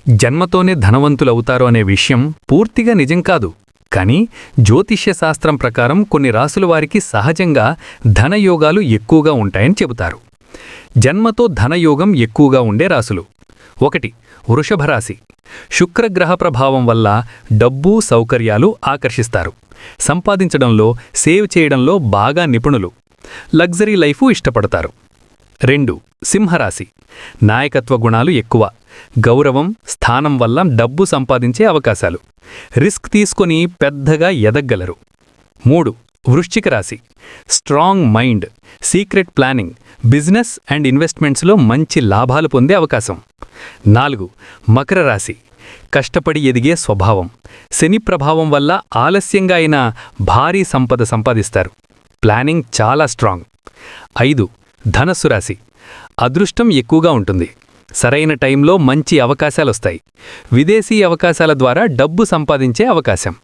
జన్మతోనే ధనవంతులవుతారు అనే విషయం పూర్తిగా నిజం కాదు. కానీ జ్యోతిష్య శాస్త్రం ప్రకారం కొన్ని రాసుల వారికి సహజంగా ధనయోగాలు ఎక్కువగా ఉంటాయని చెబుతారు. జన్మతో ధనయోగం ఎక్కువగా ఉండే రాసులు: 1. వృషభ రాశి. శుక్రగ్రహ ప్రభావం వల్ల డబ్బు, సౌకర్యాలు ఆకర్షిస్తారు. సంపాదించడంలో, సేవ్ చేయడంలో బాగా నిపుణులు. లగ్జరీ లైఫు ఇష్టపడతారు. 2. సింహరాశి. నాయకత్వ గుణాలు ఎక్కువ. గౌరవం, స్థానం వల్ల డబ్బు సంపాదించే అవకాశాలు. రిస్క్ తీసుకొని పెద్దగా ఎదగ్గలరు. 3. వృశ్చిక రాశి. Strong mind, secret planning, business and ఇన్వెస్ట్మెంట్స్లో మంచి లాభాలు పొందే అవకాశం. 4. మకర రాశి. కష్టపడి ఎదిగే స్వభావం. శని ప్రభావం వల్ల ఆలస్యంగా అయినా భారీ సంపద సంపాదిస్తారు. ప్లానింగ్ చాలా స్ట్రాంగ్. 5. ధనస్సు రాశి. అదృష్టం ఎక్కువగా ఉంటుంది. సరైన టైంలో మంచి అవకాశాలొస్తాయి. విదేశీ అవకాశాల ద్వారా డబ్బు సంపాదించే అవకాశం.